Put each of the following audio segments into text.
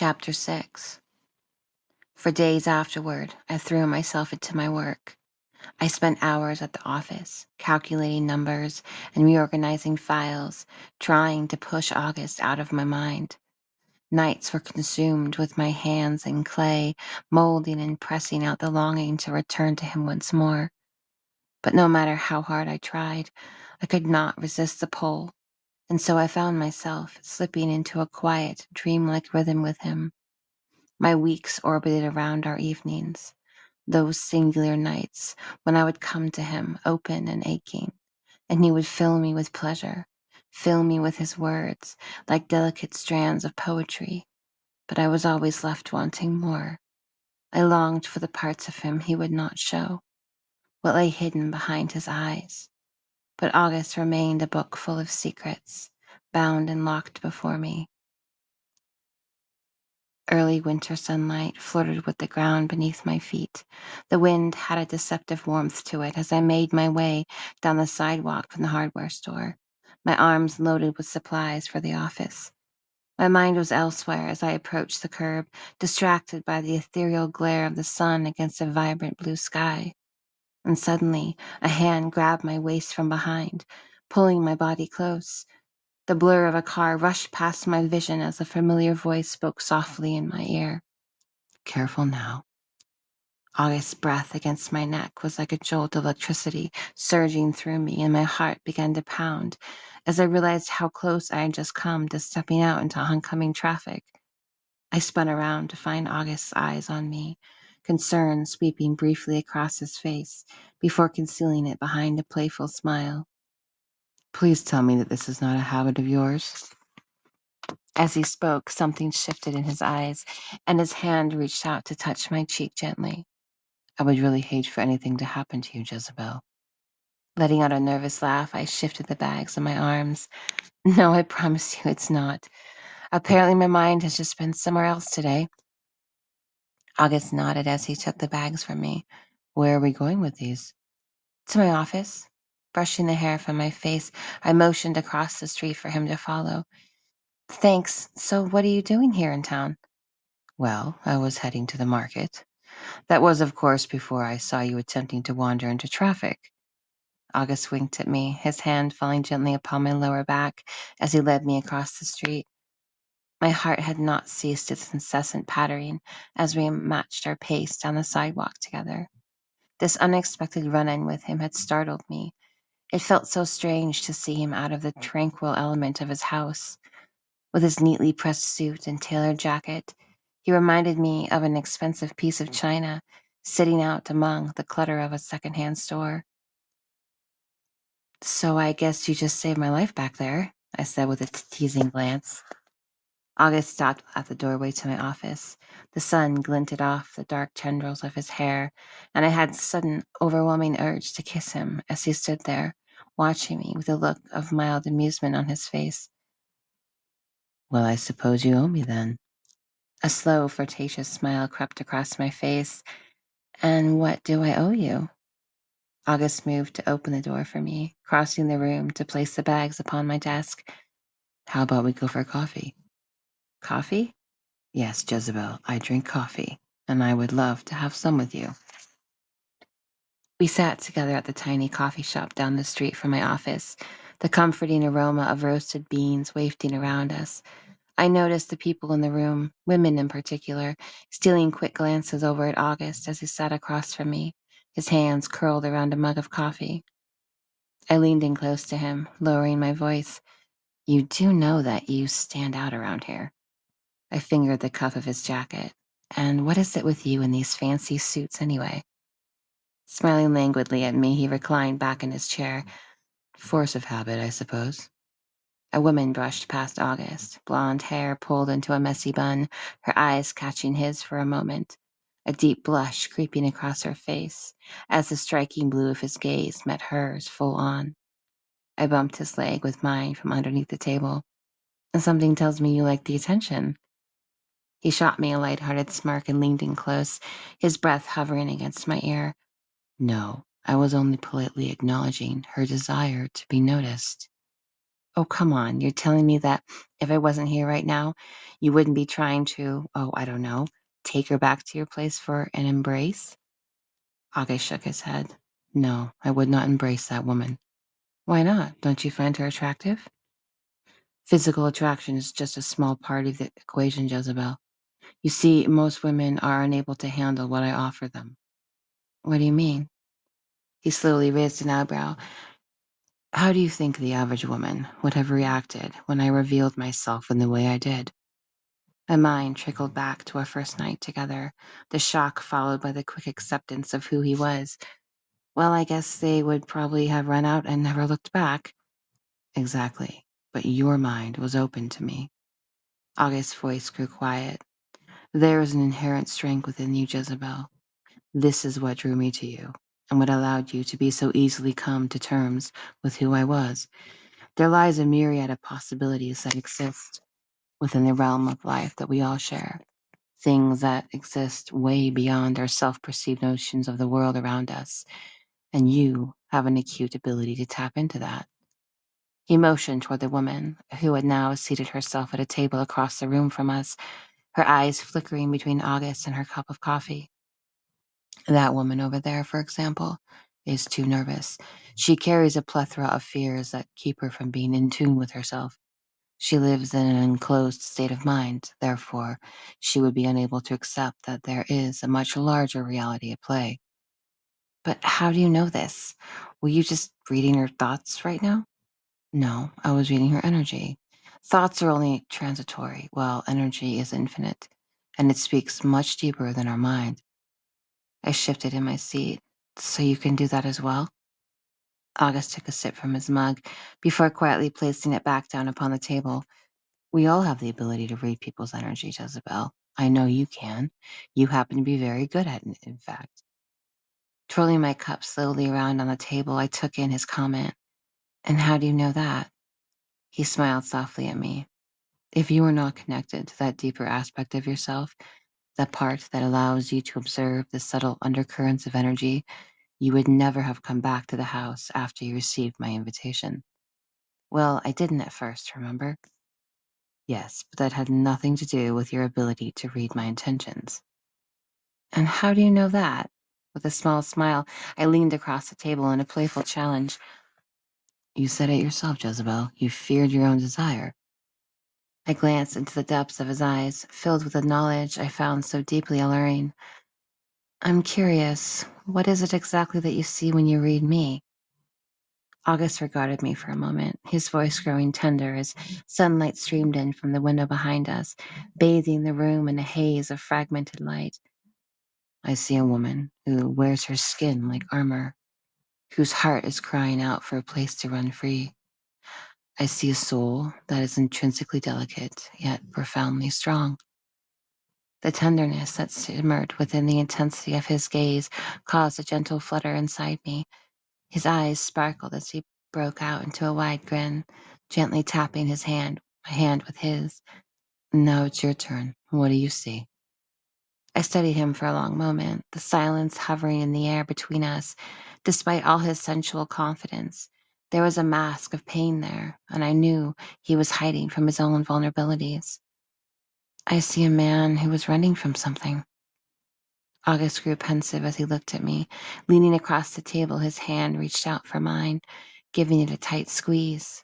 Chapter 6. For days afterward, I threw myself into my work. I spent hours at the office, calculating numbers and reorganizing files, trying to push August out of my mind. Nights were consumed with my hands in clay, molding and pressing out the longing to return to him once more. But no matter how hard I tried, I could not resist the pull, and so I found myself slipping into a quiet, dreamlike rhythm with him. My weeks orbited around our evenings, those singular nights when I would come to him open and aching, and he would fill me with pleasure, fill me with his words like delicate strands of poetry. But I was always left wanting more. I longed for the parts of him he would not show, what lay hidden behind his eyes. But August remained a book full of secrets, bound and locked before me. Early winter sunlight flirted with the ground beneath my feet. The wind had a deceptive warmth to it as I made my way down the sidewalk from the hardware store, my arms loaded with supplies for the office. My mind was elsewhere as I approached the curb, distracted by the ethereal glare of the sun against a vibrant blue sky. And suddenly, a hand grabbed my waist from behind, pulling my body close. The blur of a car rushed past my vision as a familiar voice spoke softly in my ear. Careful now. August's breath against my neck was like a jolt of electricity surging through me, and my heart began to pound as I realized how close I had just come to stepping out into oncoming traffic. I spun around to find August's eyes on me, concern sweeping briefly across his face before concealing it behind a playful smile. Please tell me that this is not a habit of yours. As he spoke, something shifted in his eyes, and his hand reached out to touch my cheek gently. I would really hate for anything to happen to you, Jezebel. Letting out a nervous laugh, I shifted the bags in my arms. No, I promise you it's not. Apparently my mind has just been somewhere else today. August nodded as he took the bags from me. Where are we going with these? To my office. Brushing the hair from my face, I motioned across the street for him to follow. Thanks. So what are you doing here in town? Well, I was heading to the market. That was, of course, before I saw you attempting to wander into traffic. August winked at me, his hand falling gently upon my lower back as he led me across the street. My heart had not ceased its incessant pattering as we matched our pace down the sidewalk together. This unexpected run-in with him had startled me. It felt so strange to see him out of the tranquil element of his house. With his neatly pressed suit and tailored jacket, he reminded me of an expensive piece of china sitting out among the clutter of a secondhand store. So I guess you just saved my life back there, I said with a teasing glance. August stopped at the doorway to my office. The sun glinted off the dark tendrils of his hair, and I had a sudden, overwhelming urge to kiss him as he stood there, watching me with a look of mild amusement on his face. Well, I suppose you owe me then. A slow, flirtatious smile crept across my face. And what do I owe you? August moved to open the door for me, crossing the room to place the bags upon my desk. How about we go for coffee? Coffee? Yes, Jezebel, I drink coffee, and I would love to have some with you. We sat together at the tiny coffee shop down the street from my office, the comforting aroma of roasted beans wafting around us. I noticed the people in the room, women in particular, stealing quick glances over at August as he sat across from me, his hands curled around a mug of coffee. I leaned in close to him, lowering my voice. You do know that you stand out around here. I fingered the cuff of his jacket. And what is it with you in these fancy suits anyway? Smiling languidly at me, he reclined back in his chair. Force of habit, I suppose. A woman brushed past August, blonde hair pulled into a messy bun, her eyes catching his for a moment, a deep blush creeping across her face as the striking blue of his gaze met hers full on. I bumped his leg with mine from underneath the table. Something tells me you like the attention. He shot me a light-hearted smirk and leaned in close, his breath hovering against my ear. No, I was only politely acknowledging her desire to be noticed. Oh, come on. You're telling me that if I wasn't here right now, you wouldn't be trying to, oh, I don't know, take her back to your place for an embrace? Age shook his head. No, I would not embrace that woman. Why not? Don't you find her attractive? Physical attraction is just a small part of the equation, Jezebel. You see, most women are unable to handle what I offer them. What do you mean? He slowly raised an eyebrow. How do you think the average woman would have reacted when I revealed myself in the way I did? My mind trickled back to our first night together, the shock followed by the quick acceptance of who he was. Well, I guess they would probably have run out and never looked back. Exactly. But your mind was open to me. August's voice grew quiet. There is an inherent strength within you, Jezebel. This is what drew me to you, and what allowed you to be so easily come to terms with who I was. There lies a myriad of possibilities that exist within the realm of life that we all share. Things that exist way beyond our self perceived notions of the world around us. And you have an acute ability to tap into that. He motioned toward the woman, who had now seated herself at a table across the room from us, her eyes flickering between August and her cup of coffee. That woman over there, for example, is too nervous. She carries a plethora of fears that keep her from being in tune with herself. She lives in an enclosed state of mind, therefore, she would be unable to accept that there is a much larger reality at play. But how do you know this? Were you just reading her thoughts right now? No, I was reading her energy. Thoughts are only transitory, while energy is infinite, and it speaks much deeper than our mind. I shifted in my seat. So you can do that as well? August took a sip from his mug before quietly placing it back down upon the table. We all have the ability to read people's energy, Jezebel. I know you can. You happen to be very good at it, in fact. Twirling my cup slowly around on the table, I took in his comment. And how do you know that? He smiled softly at me. If you are not connected to that deeper aspect of yourself, that part that allows you to observe the subtle undercurrents of energy, you would never have come back to the house after you received my invitation. Well, I didn't at first, remember? Yes, but that had nothing to do with your ability to read my intentions. And how do you know that? With a small smile, I leaned across the table in a playful challenge. You said it yourself, Jezebel. You feared your own desire. I glanced into the depths of his eyes, filled with a knowledge I found so deeply alluring. I'm curious, what is it exactly that you see when you read me? August regarded me for a moment, his voice growing tender as sunlight streamed in from the window behind us, bathing the room in a haze of fragmented light. I see a woman who wears her skin like armor, whose heart is crying out for a place to run free. I see a soul that is intrinsically delicate, yet profoundly strong. The tenderness that simmered within the intensity of his gaze caused a gentle flutter inside me. His eyes sparkled as he broke out into a wide grin, gently tapping my hand with his. Now it's your turn. What do you see? I studied him for a long moment, the silence hovering in the air between us. Despite all his sensual confidence, there was a mask of pain there, and I knew he was hiding from his own vulnerabilities. I see a man who was running from something. August grew pensive as he looked at me. Leaning across the table, his hand reached out for mine, giving it a tight squeeze.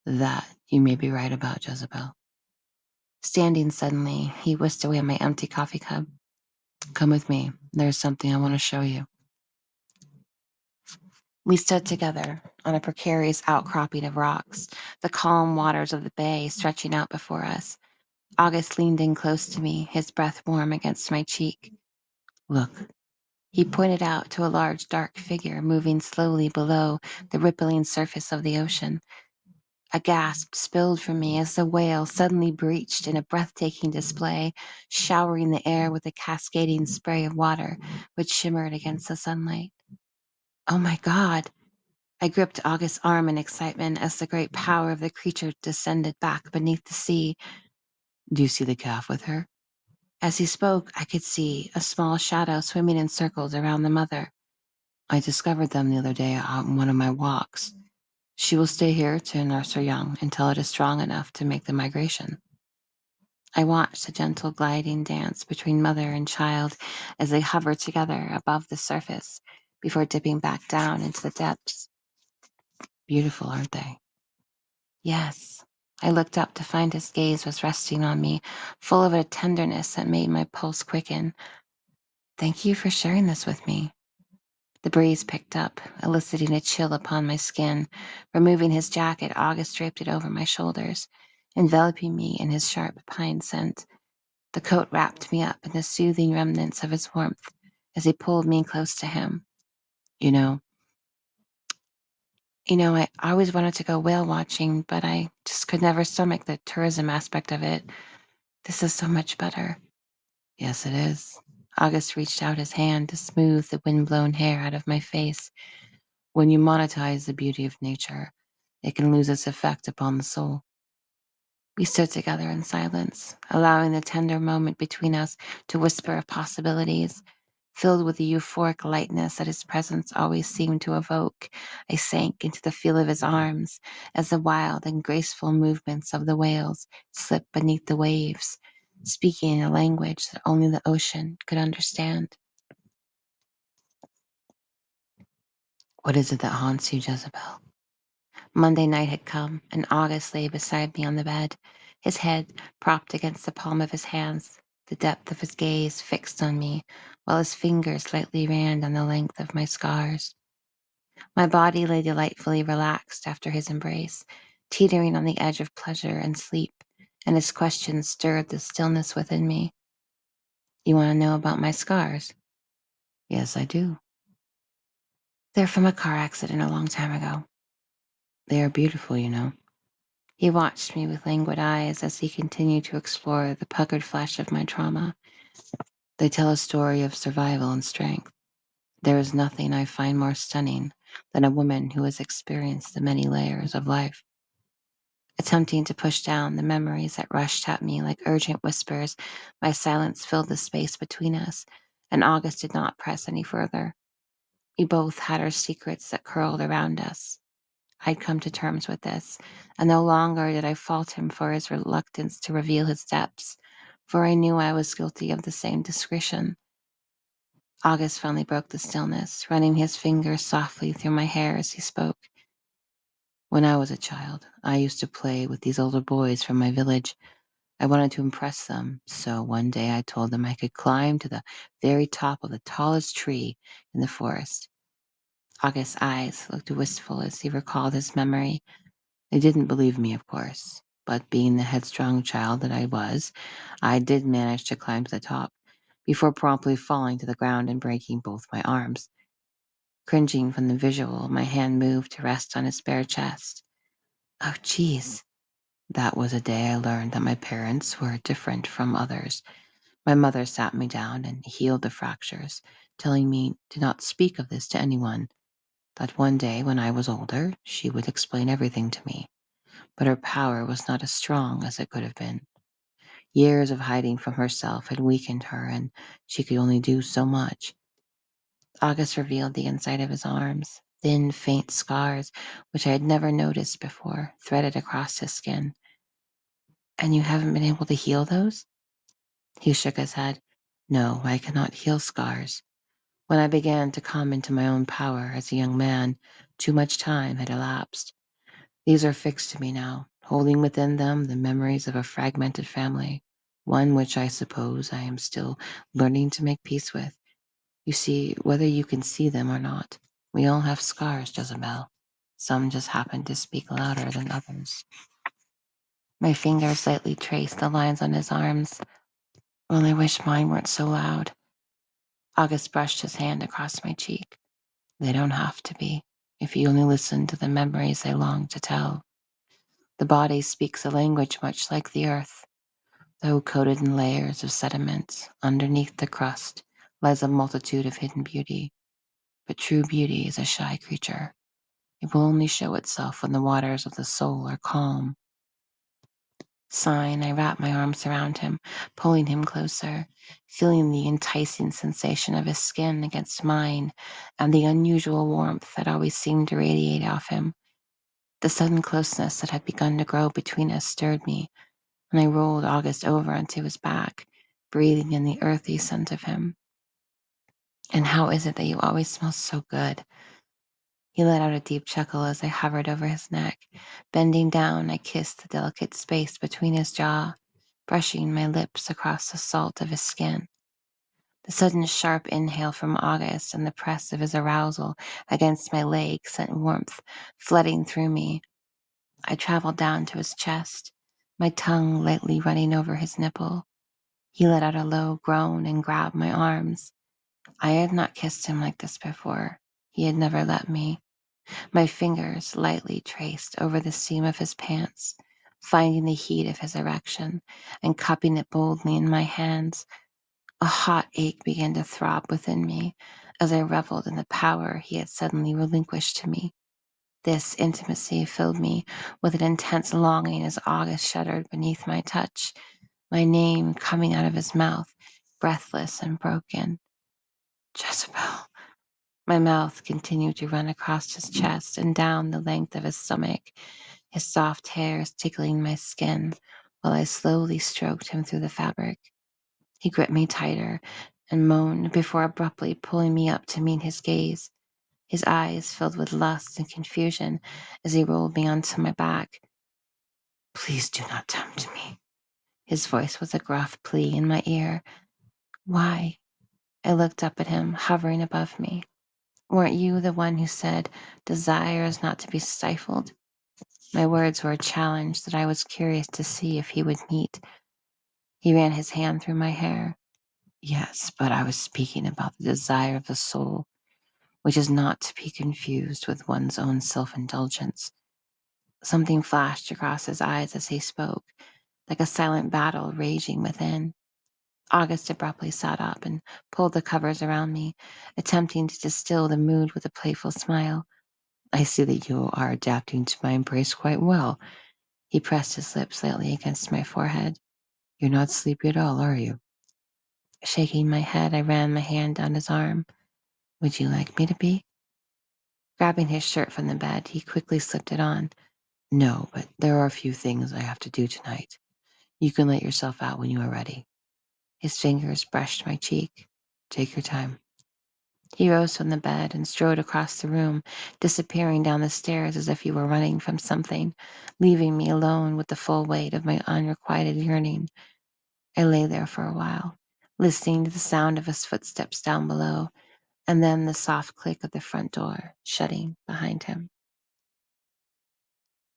That you may be right about, Jezebel. Standing suddenly, he whisked away my empty coffee cup. Come with me. There's something I want to show you. We stood together on a precarious outcropping of rocks, the calm waters of the bay stretching out before us. August leaned in close to me, his breath warm against my cheek. Look. He pointed out to a large dark figure moving slowly below the rippling surface of the ocean. A gasp spilled from me as the whale suddenly breached in a breathtaking display, showering the air with a cascading spray of water which shimmered against the sunlight. Oh my God! I gripped August's arm in excitement as the great power of the creature descended back beneath the sea. Do you see the calf with her? As he spoke, I could see a small shadow swimming in circles around the mother. I discovered them the other day on one of my walks. She will stay here to nurse her young until it is strong enough to make the migration. I watched the gentle gliding dance between mother and child as they hover together above the surface before dipping back down into the depths. Beautiful, aren't they? Yes. I looked up to find his gaze was resting on me, full of a tenderness that made my pulse quicken. Thank you for sharing this with me. The breeze picked up, eliciting a chill upon my skin. Removing his jacket, August draped it over my shoulders, enveloping me in his sharp pine scent. The coat wrapped me up in the soothing remnants of its warmth as he pulled me close to him. You know, I always wanted to go whale watching, but I just could never stomach the tourism aspect of it. This is so much better. Yes, it is. August reached out his hand to smooth the wind-blown hair out of my face. When you monetize the beauty of nature, it can lose its effect upon the soul. We stood together in silence, allowing the tender moment between us to whisper of possibilities. Filled with the euphoric lightness that his presence always seemed to evoke, I sank into the feel of his arms as the wild and graceful movements of the whales slipped beneath the waves, speaking in a language that only the ocean could understand. What is it that haunts you, Jezebel? Monday night had come, and August lay beside me on the bed, his head propped against the palm of his hands, the depth of his gaze fixed on me, while his fingers lightly ran down the length of my scars. My body lay delightfully relaxed after his embrace, teetering on the edge of pleasure and sleep, and his questions stirred the stillness within me. You want to know about my scars? Yes, I do. They're from a car accident a long time ago. They are beautiful, you know. He watched me with languid eyes as he continued to explore the puckered flesh of my trauma. They tell a story of survival and strength. There is nothing I find more stunning than a woman who has experienced the many layers of life. Attempting to push down the memories that rushed at me like urgent whispers, my silence filled the space between us, and August did not press any further. We both had our secrets that curled around us. I'd come to terms with this, and no longer did I fault him for his reluctance to reveal his depths, for I knew I was guilty of the same discretion. August finally broke the stillness, running his fingers softly through my hair as he spoke. When I was a child, I used to play with these older boys from my village. I wanted to impress them, so one day I told them I could climb to the very top of the tallest tree in the forest. August's eyes looked wistful as he recalled his memory. They didn't believe me, of course, but being the headstrong child that I was, I did manage to climb to the top before promptly falling to the ground and breaking both my arms. Cringing from the visual, my hand moved to rest on his bare chest. Oh, geez. That was a day I learned that my parents were different from others. My mother sat me down and healed the fractures, telling me to not speak of this to anyone, that one day when I was older, she would explain everything to me. But her power was not as strong as it could have been. Years of hiding from herself had weakened her, and she could only do so much. August revealed the inside of his arms, thin, faint scars, which I had never noticed before, threaded across his skin. And you haven't been able to heal those? He shook his head. No, I cannot heal scars. When I began to come into my own power as a young man, too much time had elapsed. These are fixed to me now, holding within them the memories of a fragmented family, one which I suppose I am still learning to make peace with. You see, whether you can see them or not, we all have scars, Jezebel. Some just happen to speak louder than others. My fingers lightly traced the lines on his arms. Well, I wish mine weren't so loud. August brushed his hand across my cheek. They don't have to be, if you only listen to the memories they long to tell. The body speaks a language much like the earth. Though coated in layers of sediment, underneath the crust lies a multitude of hidden beauty. But true beauty is a shy creature. It will only show itself when the waters of the soul are calm. Sighing, I wrapped my arms around him, pulling him closer, feeling the enticing sensation of his skin against mine and the unusual warmth that always seemed to radiate off him. The sudden closeness that had begun to grow between us stirred me, and I rolled August over onto his back, breathing in the earthy scent of him. "And how is it that you always smell so good?" He let out a deep chuckle as I hovered over his neck. Bending down, I kissed the delicate space between his jaw, brushing my lips across the salt of his skin. The sudden sharp inhale from August and the press of his arousal against my leg sent warmth flooding through me. I traveled down to his chest, my tongue lightly running over his nipple. He let out a low groan and grabbed my arms. I had not kissed him like this before. He had never let me. My fingers lightly traced over the seam of his pants, finding the heat of his erection and cupping it boldly in my hands. A hot ache began to throb within me as I reveled in the power he had suddenly relinquished to me. This intimacy filled me with an intense longing as August shuddered beneath my touch, my name coming out of his mouth, breathless and broken. "Jezebel." My mouth continued to run across his chest and down the length of his stomach, his soft hairs tickling my skin while I slowly stroked him through the fabric. He gripped me tighter and moaned before abruptly pulling me up to meet his gaze, his eyes filled with lust and confusion as he rolled me onto my back. "Please do not tempt me." His voice was a gruff plea in my ear. "Why?" I looked up at him, hovering above me. "Weren't you the one who said desire is not to be stifled?" My words were a challenge that I was curious to see if he would meet. He ran his hand through my hair. "Yes, but I was speaking about the desire of the soul, which is not to be confused with one's own self-indulgence." Something flashed across his eyes as he spoke, like a silent battle raging within. August abruptly sat up and pulled the covers around me, attempting to distill the mood with a playful smile. "I see that you are adapting to my embrace quite well." He pressed his lips lightly against my forehead. "You're not sleepy at all, are you?" Shaking my head, I ran my hand down his arm. "Would you like me to be?" Grabbing his shirt from the bed, he quickly slipped it on. "No, but there are a few things I have to do tonight. You can let yourself out when you are ready." His fingers brushed my cheek. "Take your time." He rose from the bed and strode across the room, disappearing down the stairs as if he were running from something, leaving me alone with the full weight of my unrequited yearning. I lay there for a while, listening to the sound of his footsteps down below, and then the soft click of the front door shutting behind him.